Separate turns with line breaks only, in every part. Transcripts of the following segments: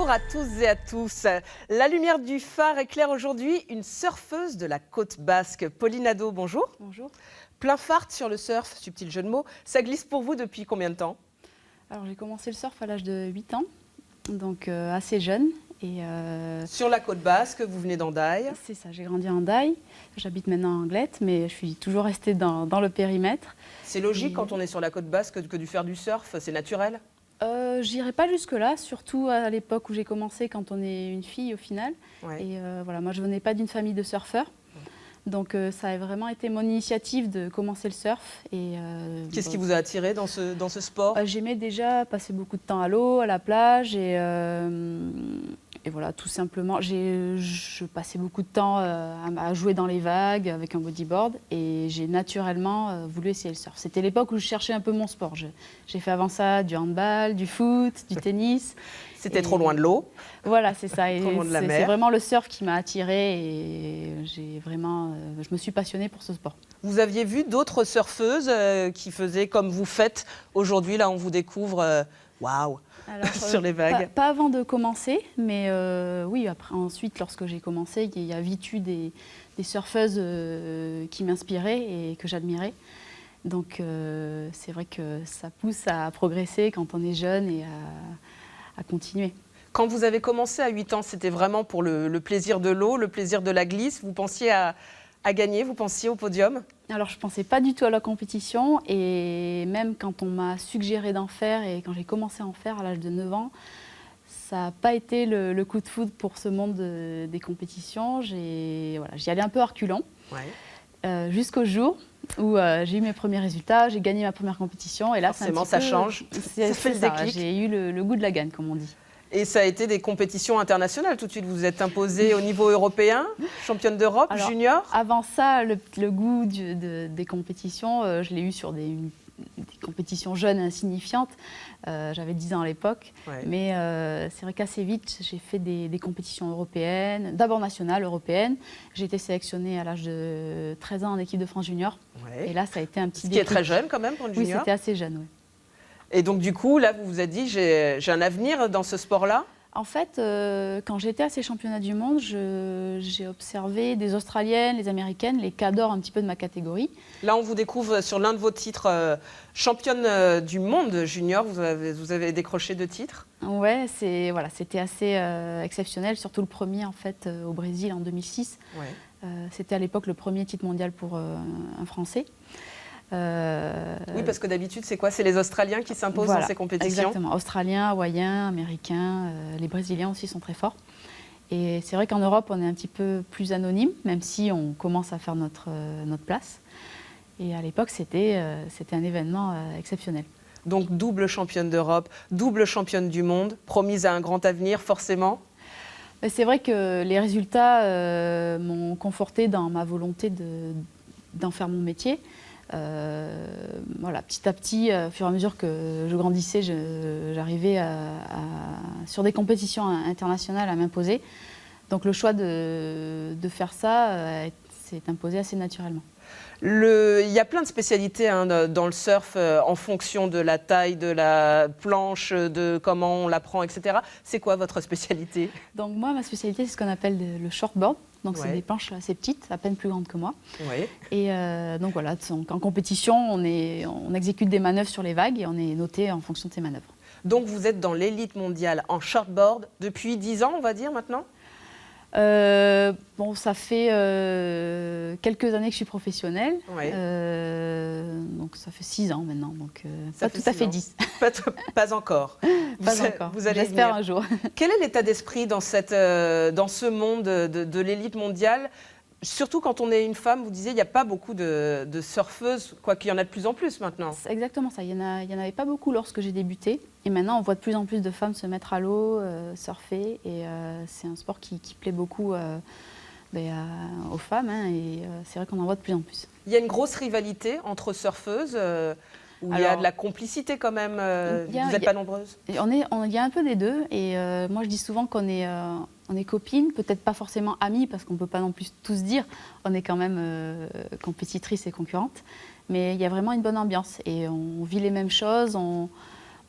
Bonjour à tous et à tous. La lumière du phare éclaire aujourd'hui une surfeuse de la côte basque. Pauline Ado, bonjour.
Bonjour.
Plein fart sur le surf, subtil jeu de mots. Ça glisse pour vous depuis combien de temps?
Alors j'ai commencé le surf à l'âge de 8 ans, donc assez jeune.
Sur la côte basque, vous venez d'Andaille.
C'est ça, j'ai grandi en Daille. J'habite maintenant à Anglette, mais je suis toujours restée dans le périmètre.
C'est logique quand on est sur la côte basque que de faire du surf, c'est naturel?
J'irai pas jusque-là, surtout à l'époque où j'ai commencé, quand on est une fille au final.
Ouais.
Et voilà, moi je venais pas d'une famille de surfeurs. Donc ça a vraiment été mon initiative de commencer le surf.
Qu'est-ce qui vous a attiré dans ce sport?
J'aimais déjà passer beaucoup de temps à l'eau, à la plage et voilà, tout simplement. Je passais beaucoup de temps à jouer dans les vagues avec un bodyboard et j'ai naturellement voulu essayer le surf. C'était l'époque où je cherchais un peu mon sport. J'ai fait avant ça du handball, du foot, du tennis.
C'était trop loin de l'eau.
Voilà, c'est ça.
Trop loin de la mer.
C'est vraiment le surf qui m'a attirée et je me suis passionnée pour ce sport.
Vous aviez vu d'autres surfeuses qui faisaient comme vous faites aujourd'hui? Là, on vous découvre, waouh, sur les vagues.
Pas avant de commencer, mais oui, ensuite, lorsque j'ai commencé, il y a vite eu des surfeuses qui m'inspiraient et que j'admirais. Donc, c'est vrai que ça pousse à progresser quand on est jeune et à continuer.
Quand vous avez commencé à 8 ans, c'était vraiment pour le plaisir de l'eau, le plaisir de la glisse? Vous pensiez à gagner, vous pensiez au podium?
Alors, je ne pensais pas du tout à la compétition et même quand on m'a suggéré d'en faire et quand j'ai commencé à en faire à l'âge de 9 ans, ça n'a pas été le coup de foudre pour ce monde des compétitions. J'y allais un peu à reculons, jusqu'au jour où j'ai eu mes premiers résultats, j'ai gagné ma première compétition et là,
forcément, ça change. Ça fait le déclic.
J'ai eu le goût de la gagne, comme on dit.
Et ça a été des compétitions internationales tout de suite. Vous êtes imposée au niveau européen, championne d'Europe,
Alors,
junior.
Avant ça, le goût des compétitions, je l'ai eu sur des compétitions jeunes insignifiantes. J'avais 10 ans à l'époque.
Ouais.
Mais c'est vrai qu'assez vite, j'ai fait des compétitions européennes, d'abord nationales, européennes. J'ai été sélectionnée à l'âge de 13 ans en équipe de France junior.
Ouais.
Et là, ça a été un petit
déclic. Ce qui est très jeune quand même pour une junior.
Oui, c'était assez jeune, oui.
Et donc du coup, là, vous vous êtes dit, j'ai un avenir dans ce sport-là?
En fait, quand j'étais à ces championnats du monde, j'ai observé des Australiennes, les Américaines, les cadors un petit peu de ma catégorie.
Là, on vous découvre sur l'un de vos titres, championne du monde junior. Vous avez décroché 2 titres.
Ouais, c'était assez exceptionnel, surtout le premier en fait au Brésil en 2006.
Ouais.
C'était à l'époque le premier titre mondial pour un Français.
Oui, parce que d'habitude, c'est quoi? C'est les Australiens qui s'imposent dans ces compétitions?
Exactement, Australiens, Hawaïens, Américains, les Brésiliens aussi sont très forts. Et c'est vrai qu'en Europe, on est un petit peu plus anonyme, même si on commence à faire notre place. Et à l'époque, c'était un événement exceptionnel.
Donc double championne d'Europe, double championne du monde, promise à un grand avenir forcément?
C'est vrai que les résultats m'ont confortée dans ma volonté d'en faire mon métier. Petit à petit, au fur et à mesure que je grandissais, j'arrivais sur des compétitions internationales à m'imposer. Donc le choix de faire ça s'est imposé assez naturellement.
Il y a plein de spécialités dans le surf en fonction de la taille de la planche, de comment on la prend, etc. C'est quoi votre spécialité? Donc
moi, ma spécialité, c'est ce qu'on appelle le shortboard. Donc
ouais.
C'est des planches assez petites, à peine plus grandes que moi.
Ouais.
Et donc voilà, en compétition, on exécute des manœuvres sur les vagues et on est noté en fonction de ces manœuvres.
Donc vous êtes dans l'élite mondiale en shortboard depuis 10 ans, on va dire maintenant?
Ça fait quelques années que je suis professionnelle,
ouais.
Donc ça fait 6 ans maintenant, donc
ça
pas tout à fait 10.
Pas encore.
Vous allez j'espère un jour.
Quel est l'état d'esprit dans ce monde de l'élite mondiale? Surtout quand on est une femme, vous disiez, il n'y a pas beaucoup de surfeuses, quoi qu'il y en a de plus en plus maintenant.
C'est exactement ça, il n'y en avait pas beaucoup lorsque j'ai débuté. Et maintenant, on voit de plus en plus de femmes se mettre à l'eau, surfer. Et c'est un sport qui plaît beaucoup aux femmes. Et c'est vrai qu'on en voit de plus en plus.
Il y a une grosse rivalité entre surfeuses où il y a de la complicité quand même. Vous n'êtes pas nombreuses? Il
y a un peu des deux. Et moi, je dis souvent qu'on est copines, peut-être pas forcément amies, parce qu'on ne peut pas non plus tous dire. On est quand même compétitrices et concurrentes. Mais il y a vraiment une bonne ambiance. Et on vit les mêmes choses.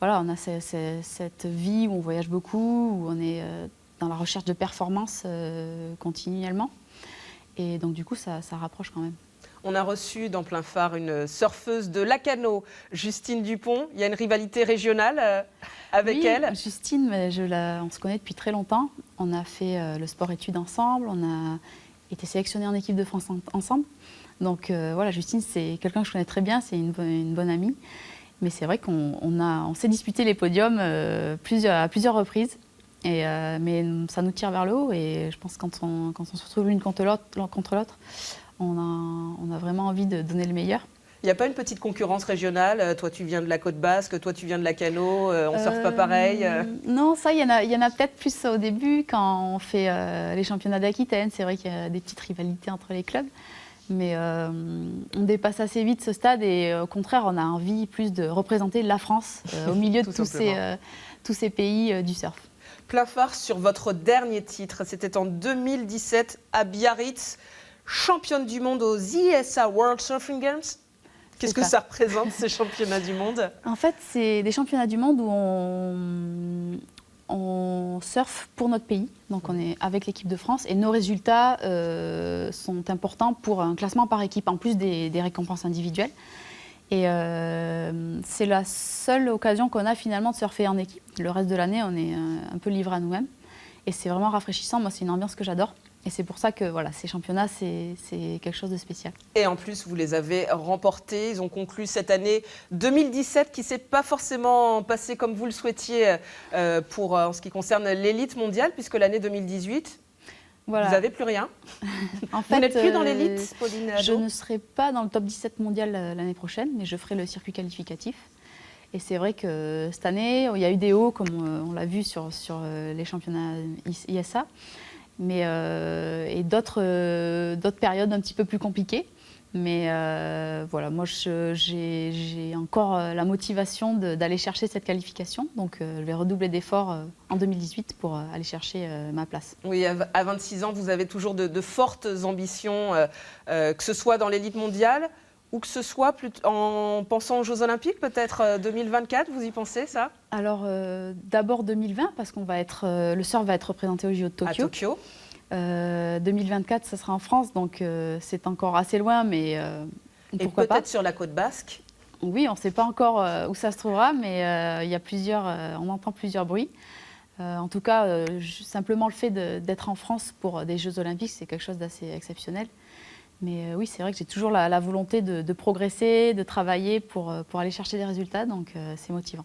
voilà, on a cette vie où on voyage beaucoup, où on est dans la recherche de performance continuellement. Et donc du coup, ça rapproche quand même.
On a reçu dans Plein Phare une surfeuse de Lacanau, Justine Dupont. Il y a une rivalité régionale avec elle.
Justine, on se connaît depuis très longtemps. On a fait le sport-études ensemble, on a été sélectionnés en équipe de France ensemble. Donc voilà, Justine, c'est quelqu'un que je connais très bien, c'est une bonne amie. Mais c'est vrai qu'on s'est disputé les podiums à plusieurs reprises. Mais ça nous tire vers le haut et je pense que quand on se retrouve l'une contre l'autre, on a vraiment envie de donner le meilleur.
Il n'y a pas une petite concurrence régionale? Toi, tu viens de la Côte Basque, toi, tu viens de Lacanau, on ne surfe pas pareil?
Non, ça, il y en a peut-être plus au début quand on fait les championnats d'Aquitaine. C'est vrai qu'il y a des petites rivalités entre les clubs. Mais on dépasse assez vite ce stade et au contraire, on a envie plus de représenter la France au milieu de tous ces pays du surf.
Plein Phare sur votre dernier titre, c'était en 2017 à Biarritz, championne du monde aux ISA World Surfing Games. Qu'est-ce que ça représente, ces championnats du monde?
En fait, c'est des championnats du monde où on surfe pour notre pays. Donc on est avec l'équipe de France et nos résultats sont importants pour un classement par équipe, en plus des récompenses individuelles. Et c'est la seule occasion qu'on a finalement de surfer en équipe. Le reste de l'année, on est un peu livré à nous-mêmes. Et c'est vraiment rafraîchissant. Moi, c'est une ambiance que j'adore. Et c'est pour ça que voilà, ces championnats, c'est quelque chose de spécial.
Et en plus, vous les avez remportés. Ils ont conclu cette année 2017 qui ne s'est pas forcément passée comme vous le souhaitiez en ce qui concerne l'élite mondiale, puisque l'année 2018, voilà. Vous n'avez plus rien.
En fait,
vous n'êtes plus dans l'élite, Pauline Hadot?
Je ne serai pas dans le top 17 mondial l'année prochaine, mais je ferai le circuit qualificatif. Et c'est vrai que cette année, il y a eu des hauts, comme on l'a vu sur les championnats ISA. Mais, et d'autres périodes un petit peu plus compliquées. Mais voilà, moi j'ai encore la motivation d'aller chercher cette qualification. Donc je vais redoubler d'efforts en 2018 pour aller chercher ma place.
Oui, à 26 ans, vous avez toujours de fortes ambitions, que ce soit dans l'élite mondiale ou que ce soit en pensant aux Jeux Olympiques, peut-être 2024, vous y pensez ça? Alors
d'abord 2020, parce qu'on va le surf va être représenté aux JO de Tokyo.
À Tokyo.
2024, ce sera en France, donc c'est encore assez loin, mais pourquoi pas.
Et peut-être sur la côte basque?
Oui, on ne sait pas encore où ça se trouvera, mais il y a on entend plusieurs bruits. En tout cas, simplement le fait d'être en France pour des Jeux Olympiques, c'est quelque chose d'assez exceptionnel. Mais oui, c'est vrai que j'ai toujours la volonté de progresser, de travailler pour aller chercher des résultats, donc c'est motivant.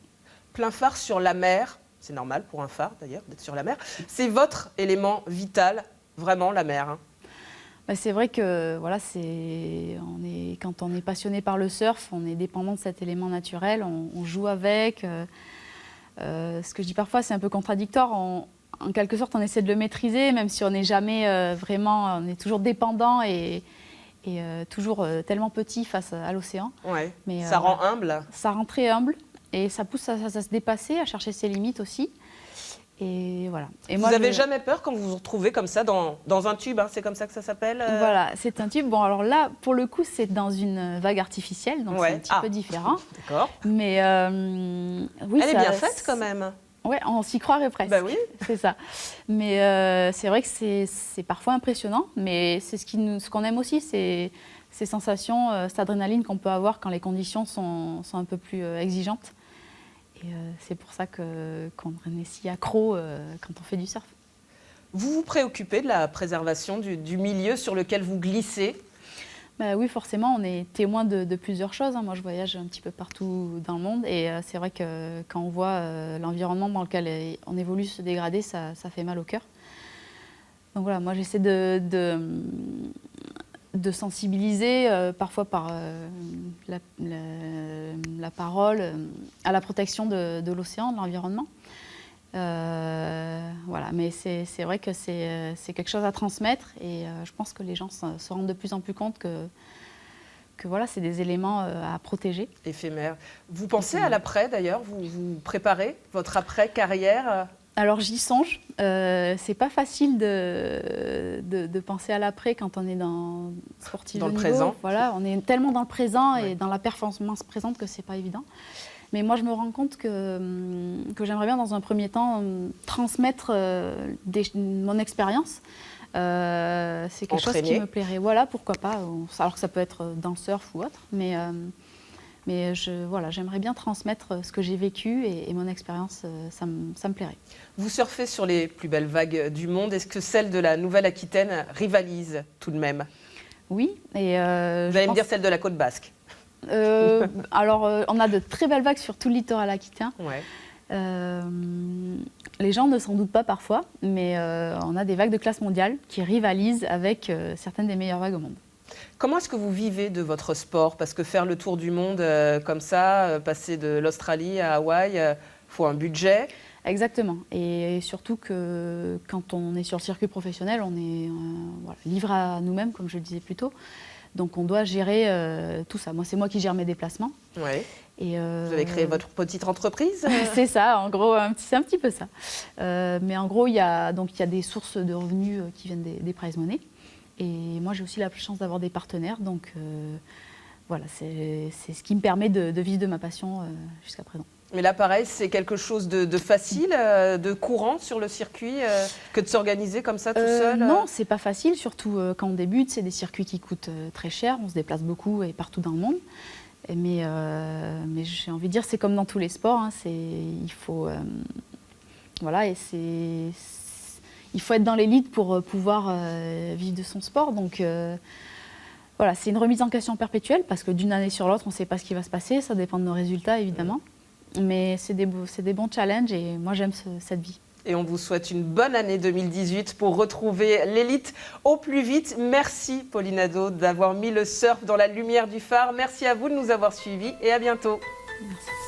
Plein phare sur la mer, c'est normal pour un phare d'ailleurs d'être sur la mer, c'est votre élément vital, vraiment la mer.
Bah, c'est vrai que voilà, quand on est passionné par le surf, on est dépendant de cet élément naturel, on joue avec. Ce que je dis parfois, c'est un peu contradictoire. En quelque sorte, on essaie de le maîtriser, même si on n'est jamais vraiment, on est toujours dépendant et toujours tellement petit face à l'océan.
Ouais. Mais ça rend humble.
Ça rend très humble et ça pousse à se dépasser, à chercher ses limites aussi. Et voilà. Et
vous n'avez jamais peur quand vous vous retrouvez comme ça dans un tube, hein, c'est comme ça que ça s'appelle
Voilà, c'est un tube. Bon, alors là, pour le coup, c'est dans une vague artificielle, donc c'est un petit peu différent.
D'accord.
Mais oui,
elle est bien faite quand même.
Oui, on s'y croirait presque.
Bah oui.
C'est ça. Mais c'est vrai que c'est parfois impressionnant, mais c'est ce qu'on aime aussi, c'est ces sensations, cette adrénaline qu'on peut avoir quand les conditions sont un peu plus exigeantes. Et c'est pour ça qu'on est si accro quand on fait du surf.
Vous vous préoccupez de la préservation du milieu sur lequel vous glissez?
Bah oui, forcément, on est témoin de plusieurs choses. Moi, je voyage un petit peu partout dans le monde et c'est vrai que quand on voit l'environnement dans lequel on évolue se dégrader, ça fait mal au cœur. Donc voilà, moi, j'essaie de sensibiliser, parfois par la parole, à la protection de l'océan, de l'environnement. Voilà, mais c'est vrai que c'est quelque chose à transmettre et je pense que les gens se rendent de plus en plus compte que voilà, c'est des éléments à protéger.
Éphémères. Vous pensez à l'après d'ailleurs? Vous préparez votre après-carrière?
Alors j'y songe. C'est pas facile de penser à l'après quand on est dans sportif
Dans
de
le
niveau.
présent.
Voilà, on est tellement dans le présent
Ouais.
et dans la performance présente que c'est pas évident. Mais moi, je me rends compte que j'aimerais bien, dans un premier temps, transmettre mon expérience. C'est quelque chose qui
Entraîner.
me plairait. Voilà, pourquoi pas. Alors que ça peut être dans le surf ou autre. Mais voilà, j'aimerais bien transmettre ce que j'ai vécu et mon expérience, ça me plairait.
Vous surfez sur les plus belles vagues du monde. Est-ce que celle de la Nouvelle-Aquitaine rivalise tout de même?
Oui, et
Vous allez me dire celle de la côte basque.
alors, on a de très belles vagues sur tout le littoral aquitain.
Ouais.
Les gens ne s'en doutent pas parfois, mais on a des vagues de classe mondiale qui rivalisent avec certaines des meilleures vagues au monde.
Comment est-ce que vous vivez de votre sport? Parce que faire le tour du monde comme ça, passer de l'Australie à Hawaï, faut un budget.
Exactement. Et surtout que quand on est sur le circuit professionnel, on est livré à nous-mêmes, comme je le disais plus tôt. Donc on doit gérer tout ça. Moi, c'est moi qui gère mes déplacements.
Ouais.
Et,
Vous avez créé votre petite entreprise?
c'est ça, en gros, c'est un petit peu ça. Mais en gros, il y a des sources de revenus qui viennent des prize money. Et moi, j'ai aussi la chance d'avoir des partenaires. Donc voilà, c'est ce qui me permet de vivre de ma passion jusqu'à présent.
Mais là, pareil, c'est quelque chose de facile, de courant sur le circuit, que de s'organiser comme ça tout seul?
Non, c'est pas facile, surtout quand on débute. C'est des circuits qui coûtent très cher. On se déplace beaucoup et partout dans le monde. Mais j'ai envie de dire, c'est comme dans tous les sports. Hein, il faut être dans l'élite pour pouvoir vivre de son sport. Donc voilà, c'est une remise en question perpétuelle parce que d'une année sur l'autre, on ne sait pas ce qui va se passer. Ça dépend de nos résultats, évidemment. Mais c'est des bons challenges et moi, j'aime cette vie.
Et on vous souhaite une bonne année 2018 pour retrouver l'élite au plus vite. Merci Pauline Hadot d'avoir mis le surf dans la lumière du phare. Merci à vous de nous avoir suivis et à bientôt.
Merci.